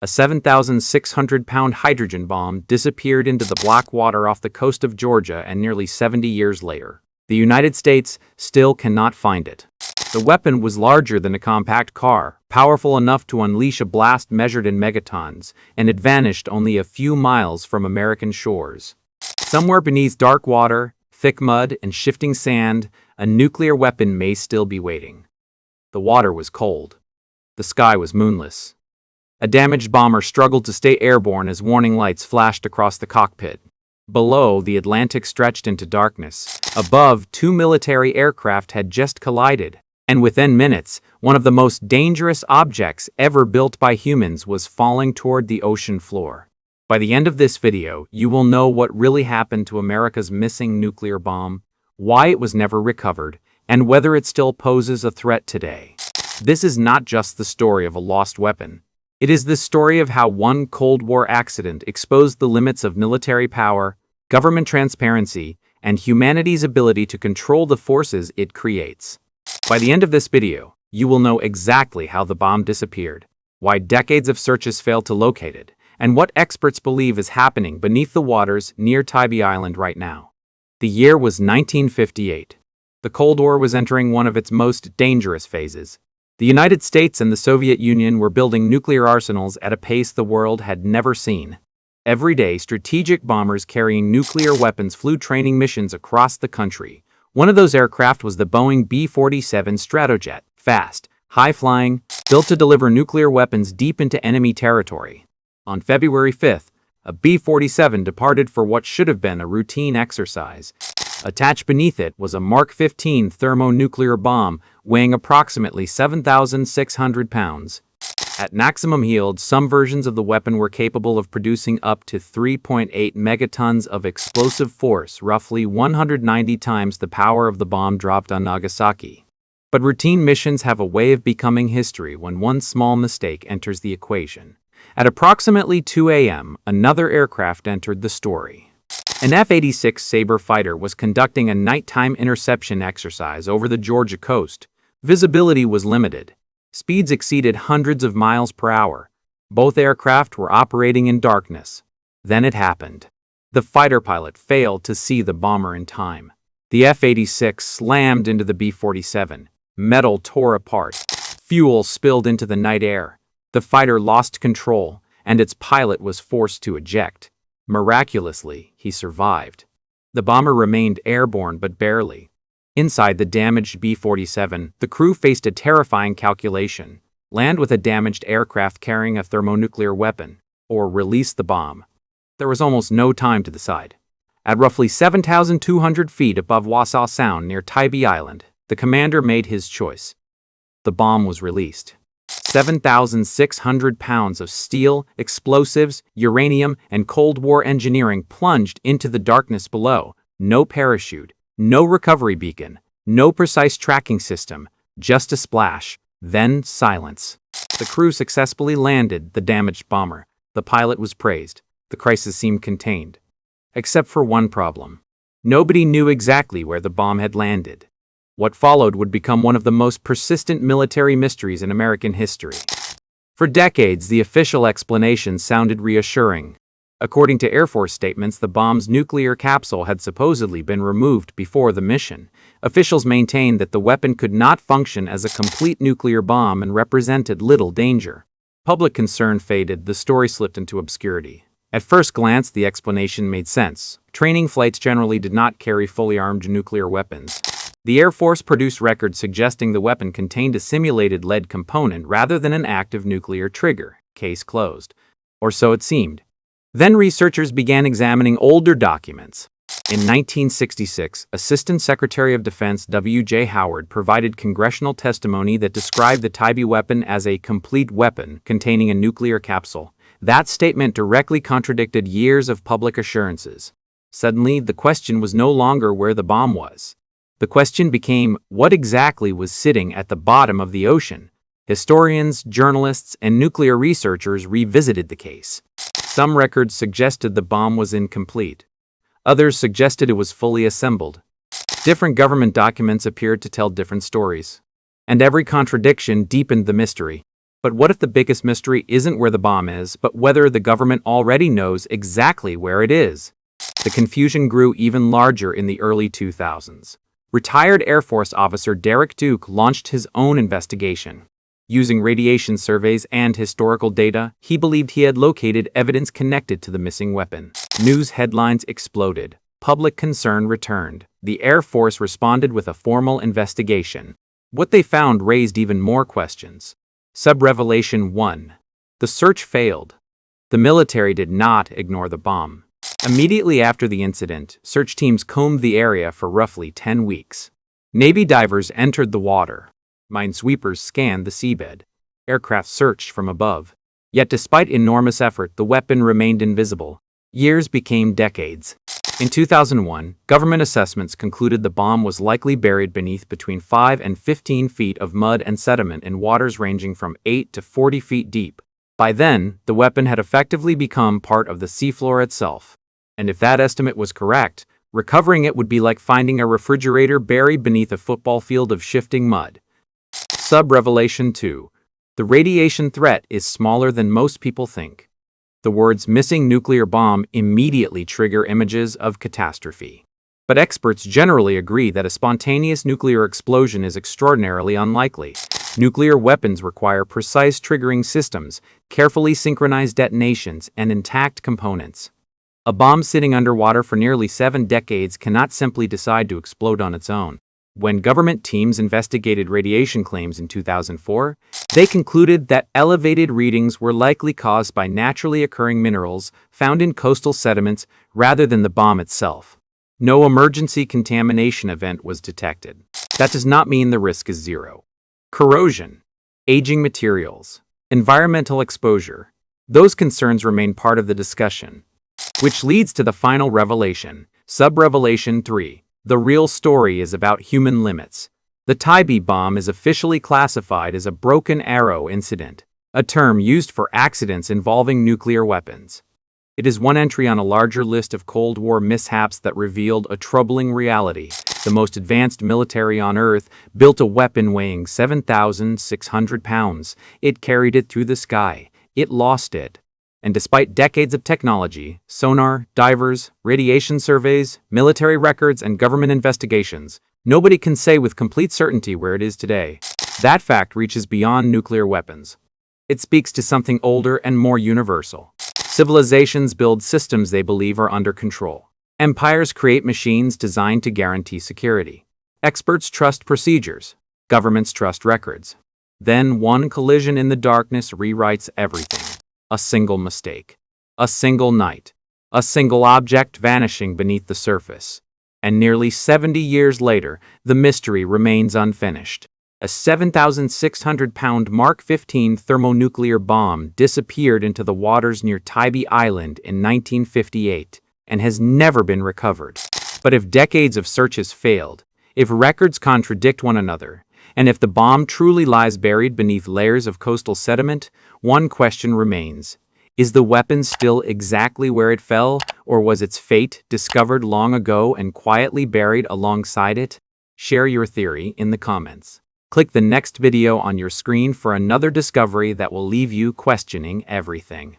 A 7,600-pound hydrogen bomb disappeared into the black water off the coast of Georgia, and nearly 70 years later, the United States still cannot find it. The weapon was larger than a compact car, powerful enough to unleash a blast measured in megatons, and it vanished only a few miles from American shores. Somewhere beneath dark water, thick mud, and shifting sand, a nuclear weapon may still be waiting. The water was cold. The sky was moonless. A damaged bomber struggled to stay airborne as warning lights flashed across the cockpit. Below, the Atlantic stretched into darkness. Above, two military aircraft had just collided. And within minutes, one of the most dangerous objects ever built by humans was falling toward the ocean floor. By the end of this video, you will know what really happened to America's missing nuclear bomb, why it was never recovered, and whether it still poses a threat today. This is not just the story of a lost weapon. It is the story of how one Cold War accident exposed the limits of military power, government transparency, and humanity's ability to control the forces it creates. By the end of this video, you will know exactly how the bomb disappeared, why decades of searches failed to locate it, and what experts believe is happening beneath the waters near Tybee Island right now. The year was 1958. The Cold War was entering one of its most dangerous phases. The United States and the Soviet Union were building nuclear arsenals at a pace the world had never seen. Every day, strategic bombers carrying nuclear weapons flew training missions across the country. One of those aircraft was the Boeing B-47 Stratojet, fast, high-flying, built to deliver nuclear weapons deep into enemy territory. On February 5th, a B-47 departed for what should have been a routine exercise. Attached beneath it was a Mark 15 thermonuclear bomb weighing approximately 7,600 pounds. At maximum yield, some versions of the weapon were capable of producing up to 3.8 megatons of explosive force, roughly 190 times the power of the bomb dropped on Nagasaki. But routine missions have a way of becoming history when one small mistake enters the equation. At approximately 2 a.m., another aircraft entered the story. An F-86 Sabre fighter was conducting a nighttime interception exercise over the Georgia coast. Visibility was limited. Speeds exceeded hundreds of miles per hour. Both aircraft were operating in darkness. Then it happened. The fighter pilot failed to see the bomber in time. The F-86 slammed into the B-47. Metal tore apart. Fuel spilled into the night air. The fighter lost control, and its pilot was forced to eject. Miraculously, he survived. The bomber remained airborne, but barely. Inside the damaged B-47, the crew faced a terrifying calculation: land with a damaged aircraft carrying a thermonuclear weapon, or release the bomb. There was almost no time to decide. At roughly 7,200 feet above Wassaw Sound near Tybee Island, the commander made his choice. The bomb was released. 7,600 pounds of steel, explosives, uranium, and Cold War engineering plunged into the darkness below. No parachute, no recovery beacon, no precise tracking system, just a splash, then silence. The crew successfully landed the damaged bomber. The pilot was praised. The crisis seemed contained. Except for one problem. Nobody knew exactly where the bomb had landed. What followed would become one of the most persistent military mysteries in American history. For decades, the official explanation sounded reassuring. According to Air Force statements, the bomb's nuclear capsule had supposedly been removed before the mission. Officials maintained that the weapon could not function as a complete nuclear bomb and represented little danger. Public concern faded, the story slipped into obscurity. At first glance, the explanation made sense. Training flights generally did not carry fully armed nuclear weapons. The Air Force produced records suggesting the weapon contained a simulated lead component rather than an active nuclear trigger. Case closed. Or so it seemed. Then researchers began examining older documents. In 1966, Assistant Secretary of Defense W.J. Howard provided congressional testimony that described the Tybee weapon as a complete weapon containing a nuclear capsule. That statement directly contradicted years of public assurances. Suddenly, the question was no longer where the bomb was. The question became, what exactly was sitting at the bottom of the ocean? Historians, journalists, and nuclear researchers revisited the case. Some records suggested the bomb was incomplete. Others suggested it was fully assembled. Different government documents appeared to tell different stories. And every contradiction deepened the mystery. But what if the biggest mystery isn't where the bomb is, but whether the government already knows exactly where it is? The confusion grew even larger in the early 2000s. Retired Air Force officer Derek Duke launched his own investigation. Using radiation surveys and historical data, he believed he had located evidence connected to the missing weapon. News headlines exploded. Public concern returned. The Air Force responded with a formal investigation. What they found raised even more questions. Sub-Revelation 1. The search failed. The military did not ignore the bomb. Immediately after the incident, search teams combed the area for roughly 10 weeks. Navy divers entered the water. Minesweepers scanned the seabed. Aircraft searched from above. Yet despite enormous effort, the weapon remained invisible. Years became decades. In 2001, government assessments concluded the bomb was likely buried beneath between 5 and 15 feet of mud and sediment in waters ranging from 8 to 40 feet deep. By then, the weapon had effectively become part of the seafloor itself. And if that estimate was correct, recovering it would be like finding a refrigerator buried beneath a football field of shifting mud. Sub-Revelation 2. The radiation threat is smaller than most people think. The words missing nuclear bomb immediately trigger images of catastrophe. But experts generally agree that a spontaneous nuclear explosion is extraordinarily unlikely. Nuclear weapons require precise triggering systems, carefully synchronized detonations, and intact components. A bomb sitting underwater for nearly 7 decades cannot simply decide to explode on its own. When government teams investigated radiation claims in 2004, they concluded that elevated readings were likely caused by naturally occurring minerals found in coastal sediments rather than the bomb itself. No emergency contamination event was detected. That does not mean the risk is zero. Corrosion, aging materials, environmental exposure, those concerns remain part of the discussion. Which leads to the final revelation, Sub-Revelation 3. The real story is about human limits. The Tybee bomb is officially classified as a broken arrow incident, a term used for accidents involving nuclear weapons. It is one entry on a larger list of Cold War mishaps that revealed a troubling reality. The most advanced military on Earth built a weapon weighing 7,600 pounds. It carried it through the sky. It lost it. And despite decades of technology, sonar, divers, radiation surveys, military records, and government investigations, nobody can say with complete certainty where it is today. That fact reaches beyond nuclear weapons. It speaks to something older and more universal. Civilizations build systems they believe are under control. Empires create machines designed to guarantee security. Experts trust procedures. Governments trust records. Then one collision in the darkness rewrites everything. A single mistake, a single night, a single object vanishing beneath the surface. And nearly 70 years later, the mystery remains unfinished. A 7,600-pound Mark 15 thermonuclear bomb disappeared into the waters near Tybee Island in 1958 and has never been recovered. But if decades of searches failed, if records contradict one another, and if the bomb truly lies buried beneath layers of coastal sediment, one question remains. Is the weapon still exactly where it fell, or was its fate discovered long ago and quietly buried alongside it? Share your theory in the comments. Click the next video on your screen for another discovery that will leave you questioning everything.